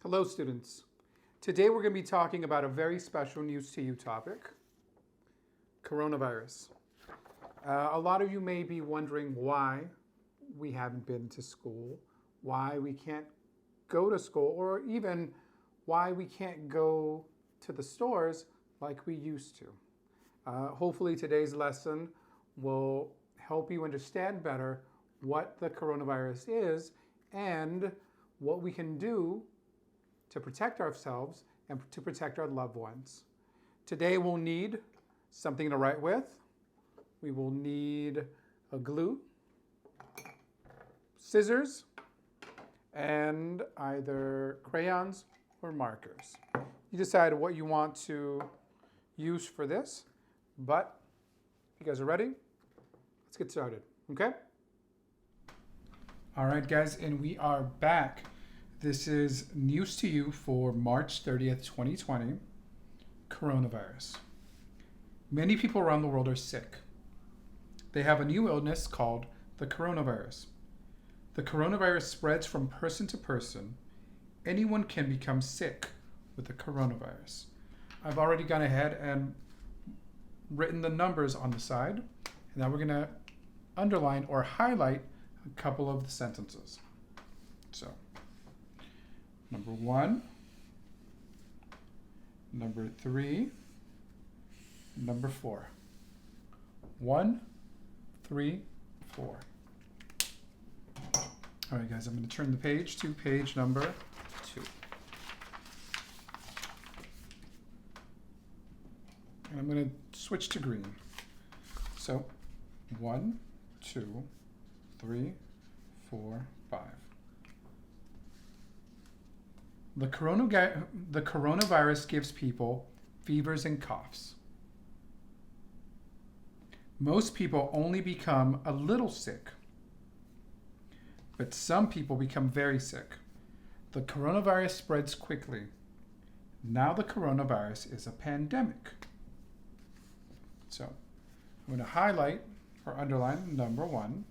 Hello, students. Today we're going to be talking about a very special News-2-You topic, coronavirus. A lot of you may be wondering why we haven't been to school, why we can't go to school, or even why we can't go to the stores like we used to. Hopefully today's lesson will help you understand better what the coronavirus is and what we can do to protect ourselves and to protect our loved ones. Today we'll need something to write with. We will need a glue, scissors, and either crayons or markers. You decide what you want to use for this, but if you guys are ready, let's get started, okay? All right, guys, and we are back. This is News-2-You for March 30th, 2020, coronavirus. Many people around the world are sick. They have a new illness called the coronavirus. The coronavirus spreads from person to person. Anyone can become sick with the coronavirus. I've already gone ahead and written the numbers on the side, and now we're gonna underline or highlight a couple of the sentences. So, number 1, number 3, number 4. 1, 3, 4. All right, guys, I'm going to turn the page to page number 2. And I'm going to switch to green. So, 1, 2, 3, 4, 5. The coronavirus gives people fevers and coughs. Most people only become a little sick, but some people become very sick. The coronavirus spreads quickly. Now the coronavirus is a pandemic. So I'm going to highlight or underline number 1.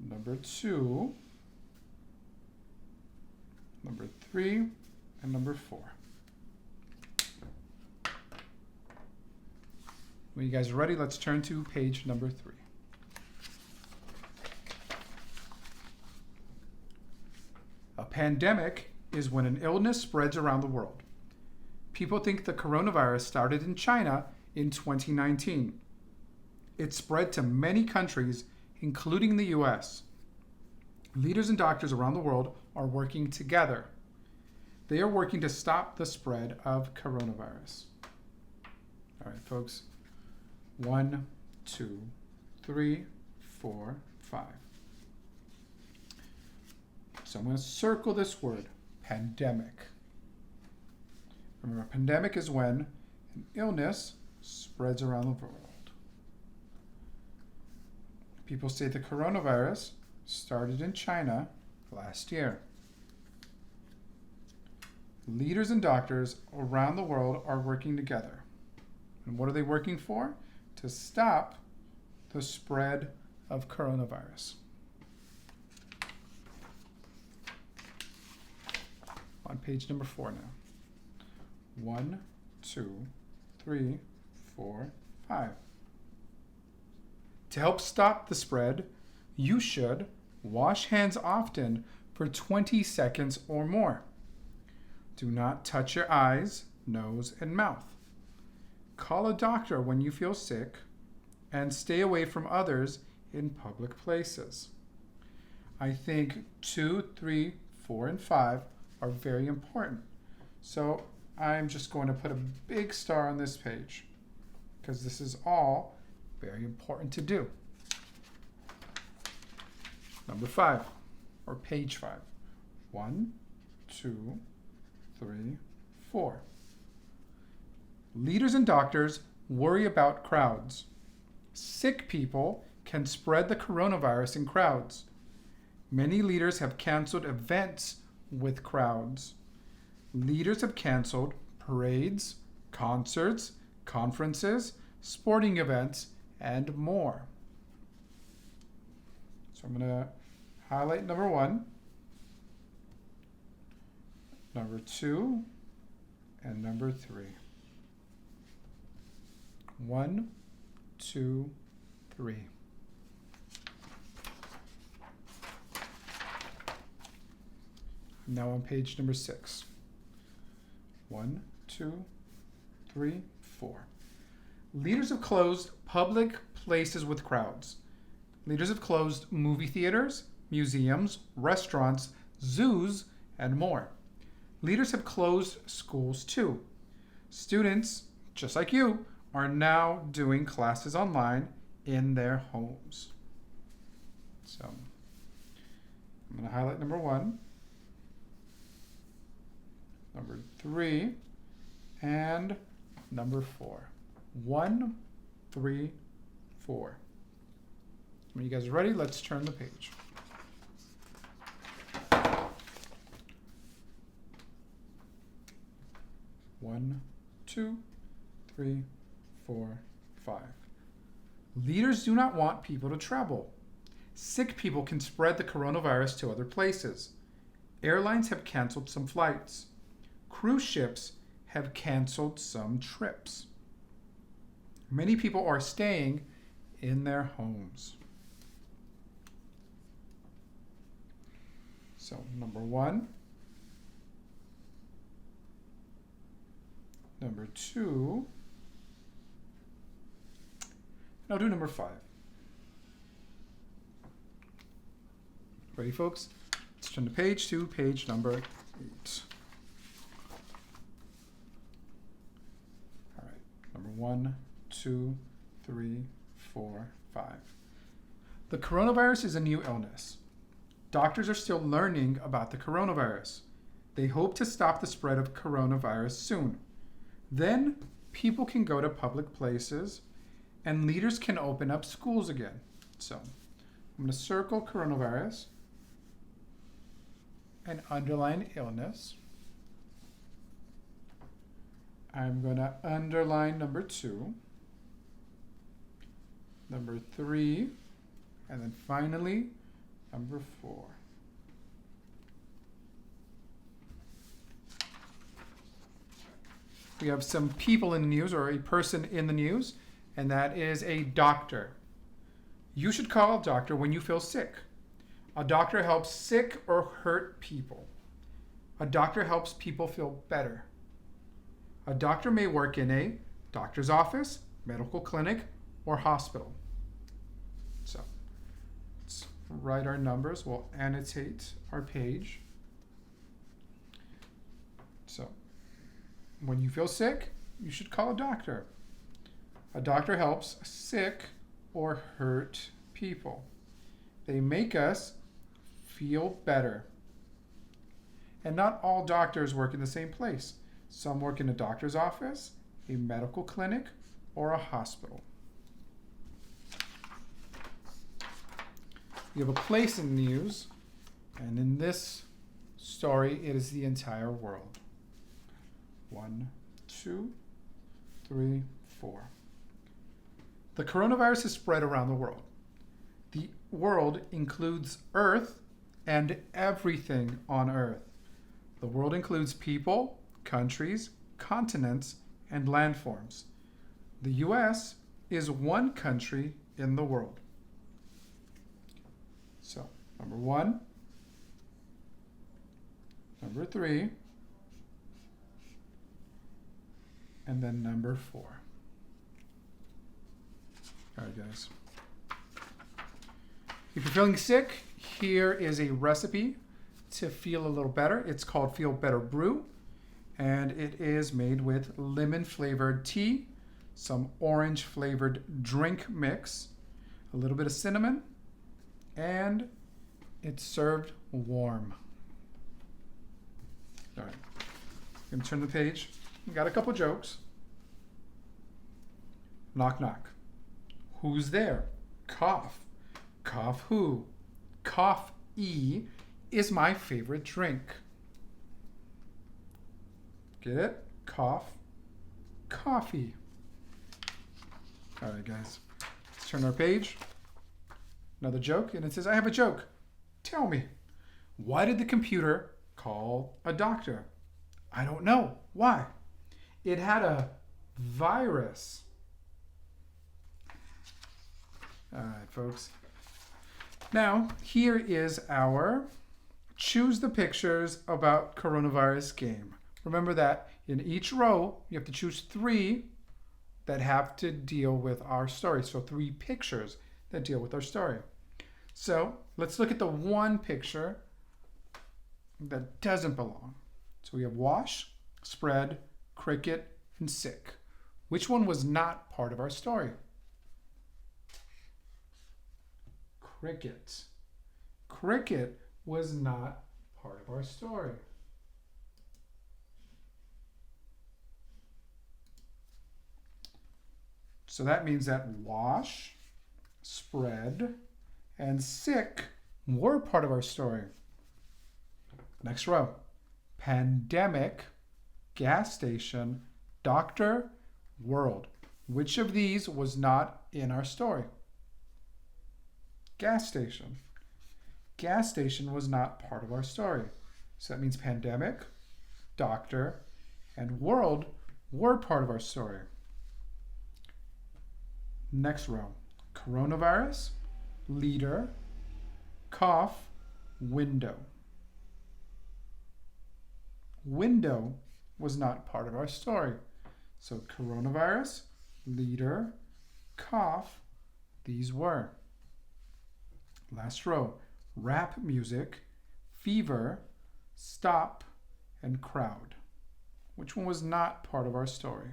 Number 2, number 3, and number 4. When you guys are ready, let's turn to page number 3. A pandemic is when an illness spreads around the world. People think the coronavirus started in China in 2019. It spread to many countries, including the US. Leaders and doctors around the world are working together. They are working to stop the spread of coronavirus. All right, folks. 1, 2, 3, 4, 5. So I'm going to circle this word, pandemic. Remember, pandemic is when an illness spreads around the world. People say the coronavirus started in China last year. Leaders and doctors around the world are working together. And what are they working for? To stop the spread of coronavirus. On page number 4 now. 1, 2, 3, 4, 5. To help stop the spread, you should wash hands often for 20 seconds or more. Do not touch your eyes, nose, and mouth. Call a doctor when you feel sick, and stay away from others in public places. I think 2, 3, 4, and 5 are very important. So I'm just going to put a big star on this page because this is all very important to do. Number 5, or page 5. 1, 2, 3, 4. Leaders and doctors worry about crowds. Sick people can spread the coronavirus in crowds. Many leaders have canceled events with crowds. Leaders have canceled parades, concerts, conferences, sporting events, and more. So I'm going to highlight number 1, number 2, and number 3. 1, 2, 3. I'm now on page number 6. 1, 2, 3, 4. Leaders have closed public places with crowds. Leaders have closed movie theaters, museums, restaurants, zoos, and more. Leaders have closed schools too. Students, just like you, are now doing classes online in their homes. So, I'm going to highlight number 1, number 3, and number 4. 1, 3, 4. When you guys are ready, let's turn the page. One, 2, 3, 4, 5. Leaders do not want people to travel. Sick people can spread the coronavirus to other places. Airlines have canceled some flights. Cruise ships have canceled some trips. Many people are staying in their homes. So, number 1, number 2, and I'll do number 5. Ready, folks? Let's turn the page to page number 8. All right, number 1, 2, 3, 4, 5. The coronavirus is a new illness. Doctors are still learning about the coronavirus. They hope to stop the spread of coronavirus soon. Then people can go to public places and leaders can open up schools again. So I'm going to circle coronavirus and underline illness. I'm going to underline number 2, number 3, and then finally number 4. We have some people in the news, or a person in the news, and that is a doctor. You should call a doctor when you feel sick. A doctor helps sick or hurt people. A doctor helps people feel better. A doctor may work in a doctor's office, medical clinic, or hospital. So, let's write our numbers. We'll annotate our page. So, when you feel sick, you should call a doctor. A doctor helps sick or hurt people. They make us feel better. And not all doctors work in the same place. Some work in a doctor's office, a medical clinic, or a hospital. We have a place in the news, and in this story, it is the entire world. 1, 2, 3, 4. The coronavirus is spread around the world. The world includes Earth and everything on Earth. The world includes people, countries, continents, and landforms. The U.S. is one country in the world. So, number 1, number 3, and then number 4. All right, guys. If you're feeling sick, here is a recipe to feel a little better. It's called Feel Better Brew, and it is made with lemon-flavored tea, some orange-flavored drink mix, a little bit of cinnamon, and it's served warm. All right, I'm going to turn the page. We got a couple jokes. Knock, knock. Who's there? Cough. Cough who? Coffee is my favorite drink. Get it? Cough. Coffee. All right, guys. Let's turn our page. Another joke, and it says, I have a joke. Tell me, why did the computer call a doctor? I don't know. Why? It had a virus. All right, folks. Now, here is our choose the pictures about coronavirus game. Remember that in each row, you have to choose 3 that have to deal with our story. So 3 pictures that deal with our story. So let's look at the one picture that doesn't belong. So we have wash, spread, cricket, and sick. Which one was not part of our story? Cricket. Cricket was not part of our story. So that means that wash, spread, and sick were part of our story. Next row. Pandemic, gas station, doctor, world. Which of these was not in our story? Gas station. Gas station was not part of our story. So that means pandemic, doctor, and world were part of our story. Next row. Coronavirus, leader, cough, window. Window was not part of our story. So coronavirus, leader, cough, these were. Last row. Rap music, fever, stop, and crowd. Which one was not part of our story?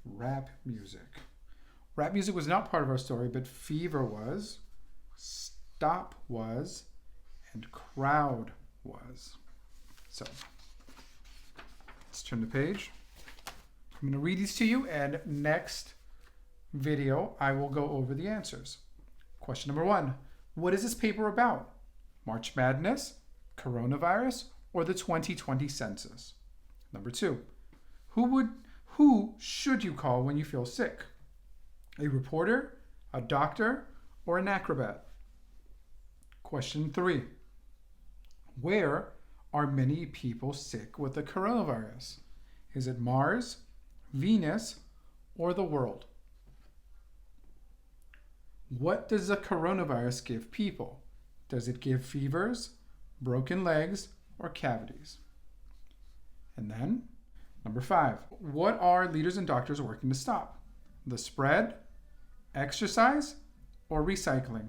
Rap music. Rap music was not part of our story, but fever was, stop was, and crowd was. So, let's turn the page. I'm going to read these to you, and next video, I will go over the answers. Question number 1. What is this paper about? March Madness, coronavirus, or the 2020 census? Number 2. Who should you call when you feel sick? A reporter, a doctor, or an acrobat? Question 3. Where are many people sick with the coronavirus? Is it Mars, Venus, or the world? What does the coronavirus give people? Does it give fevers, broken legs, or cavities? And then, number 5. What are leaders and doctors working to stop? The spread, exercise, or recycling?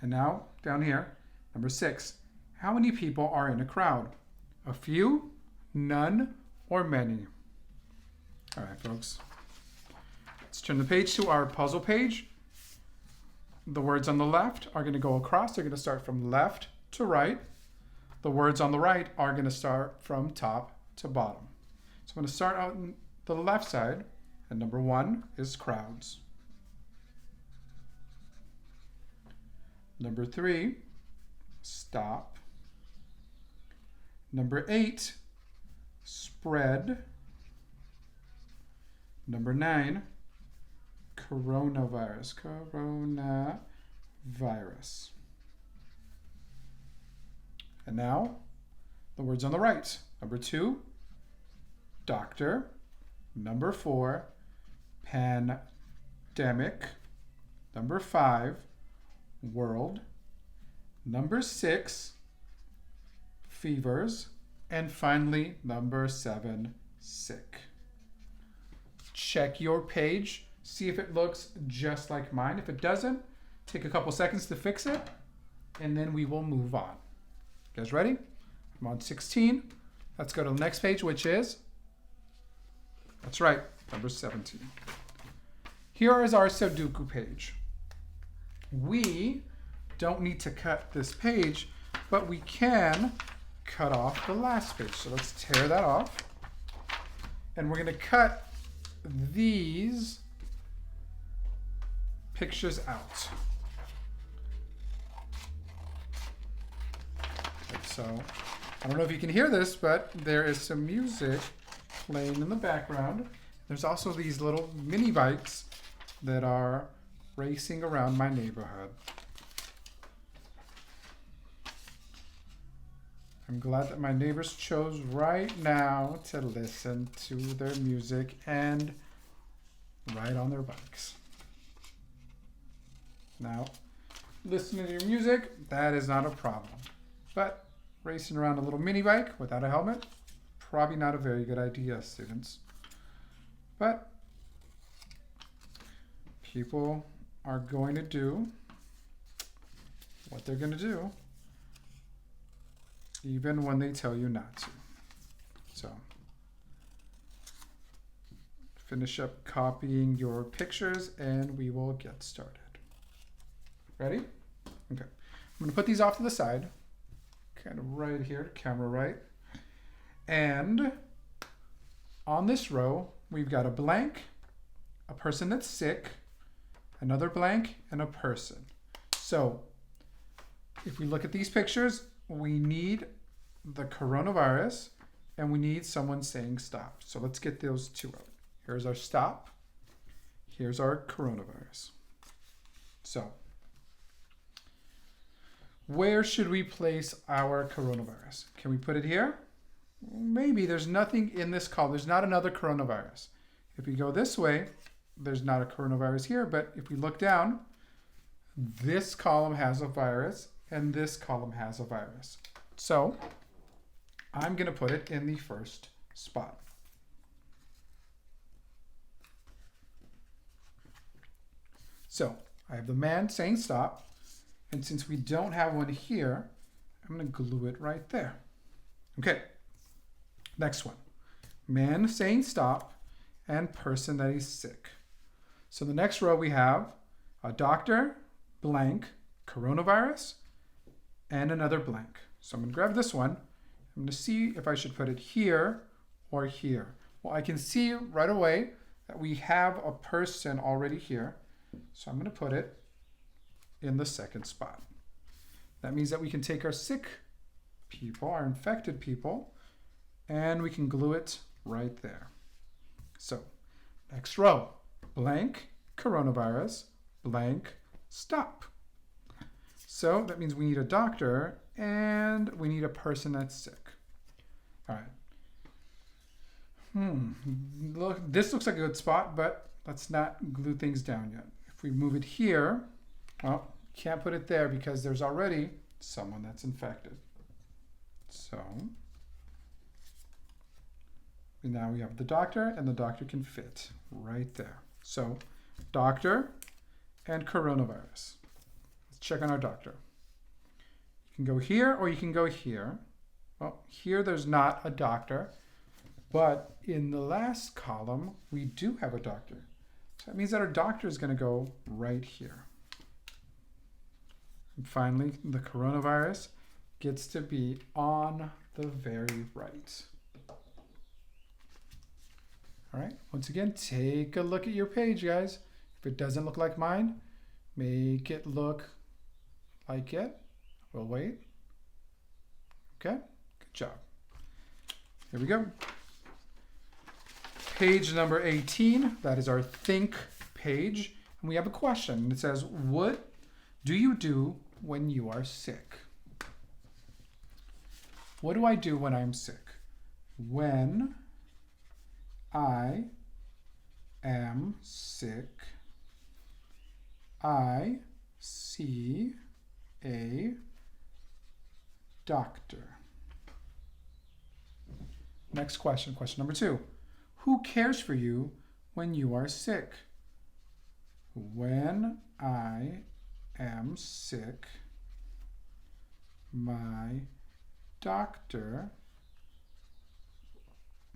And now, down here, number 6. How many people are in a crowd? A few, none, or many? All right, folks. Let's turn the page to our puzzle page. The words on the left are going to go across. They're going to start from left to right. The words on the right are going to start from top to bottom. So I'm going to start on the left side, and number 1 is crowds. Number 3, stop. Number 8, spread. Number 9, coronavirus. Coronavirus. And now, the words on the right. Number 2, doctor. Number 4, pandemic. Number 5, world. Number 6, fevers. And finally, number 7, sick. Check your page. See if it looks just like mine. If it doesn't, take a couple seconds to fix it, and then we will move on. You guys ready? I'm on 16. Let's go to the next page, which is, that's right, number 17. Here is our Sudoku page. We don't need to cut this page, but we can cut off the last page. So let's tear that off. And we're going to cut these pictures out. So, I don't know if you can hear this, but there is some music playing in the background. There's also these little mini bikes that are racing around my neighborhood. I'm glad that my neighbors chose right now to listen to their music and ride on their bikes. Now, listening to your music, that is not a problem. But racing around a little mini bike without a helmet, probably not a very good idea, students. But people are going to do what they're going to do, even when they tell you not to. So, finish up copying your pictures and we will get started. Ready? Okay. I'm going to put these off to the side, kind of right here, camera right. And on this row, we've got a blank, a person that's sick, another blank, and a person. So if we look at these pictures, we need the coronavirus and we need someone saying stop. So let's get those two out. Here's our stop. Here's our coronavirus. So where should we place our coronavirus? Can we put it here? Maybe. There's nothing in this column. There's not another coronavirus. If we go this way, there's not a coronavirus here, but if we look down, this column has a virus and this column has a virus. So I'm going to put it in the first spot. So I have the man saying stop, and since we don't have one here, I'm going to glue it right there. Okay, next one. Man saying stop and person that he's sick. So the next row we have a doctor, blank, coronavirus, and another blank. So I'm going to grab this one. I'm going to see if I should put it here or here. Well, I can see right away that we have a person already here. So I'm going to put it in the second spot. That means that we can take our sick people, our infected people, and we can glue it right there. So next row, blank, coronavirus, blank, stop. So that means we need a doctor and we need a person that's sick. All right. Look, this looks like a good spot, but let's not glue things down yet. If we move it here, well, can't put it there because there's already someone that's infected. So now we have the doctor, and the doctor can fit right there. So doctor and coronavirus. Let's check on our doctor. You can go here or you can go here. Well, here there's not a doctor, but in the last column, we do have a doctor. So that means that our doctor is going to go right here. And finally, the coronavirus gets to be on the very right. All right, once again, take a look at your page, guys. If it doesn't look like mine, make it look like it. We'll wait. Okay, good job. Here we go. Page number 18, that is our think page. And we have a question. It says, what do you do when you are sick? What do I do when I'm sick? When I am sick, I see a doctor. Next question, question number 2. Who cares for you when you are sick? When I am sick, my doctor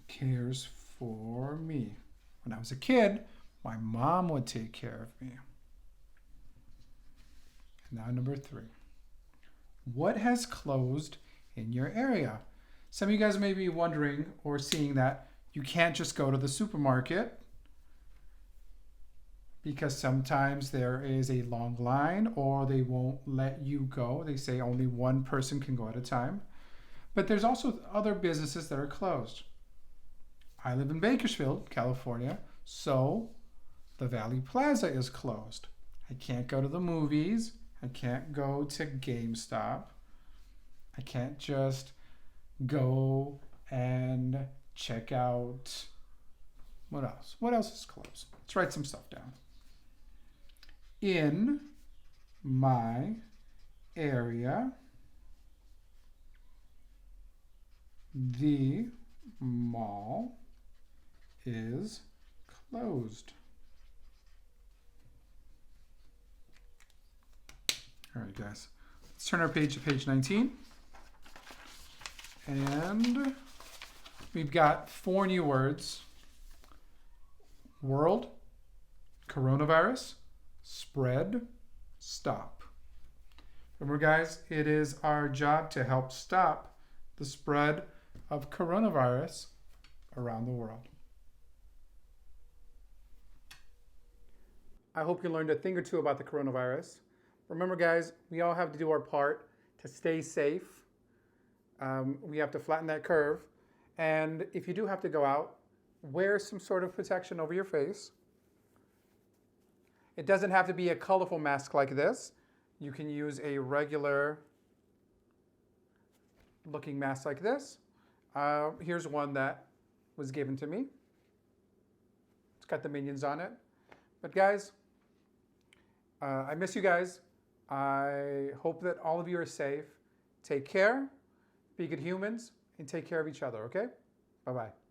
cares for me. When I was a kid, my mom would take care of me. And now number 3. What has closed in your area? Some of you guys may be wondering or seeing that you can't just go to the supermarket because sometimes there is a long line or they won't let you go. They say only one person can go at a time. But there's also other businesses that are closed. I live in Bakersfield, California, so the Valley Plaza is closed. I can't go to the movies. I can't go to GameStop. I can't just go and check out, what else? What else is close? Let's write some stuff down. In my area, the mall is closed. All right, guys. Let's turn our page to page 19. And we've got 4 new words. World, coronavirus, spread, stop. Remember, guys, it is our job to help stop the spread of coronavirus around the world. I hope you learned a thing or two about the coronavirus. Remember, guys, we all have to do our part to stay safe. We have to flatten that curve. And if you do have to go out, wear some sort of protection over your face. It doesn't have to be a colorful mask like this. You can use a regular looking mask like this. Here's one that was given to me. It's got the minions on it. But guys, I miss you guys. I hope that all of you are safe. Take care, be good humans, and take care of each other, okay? Bye-bye.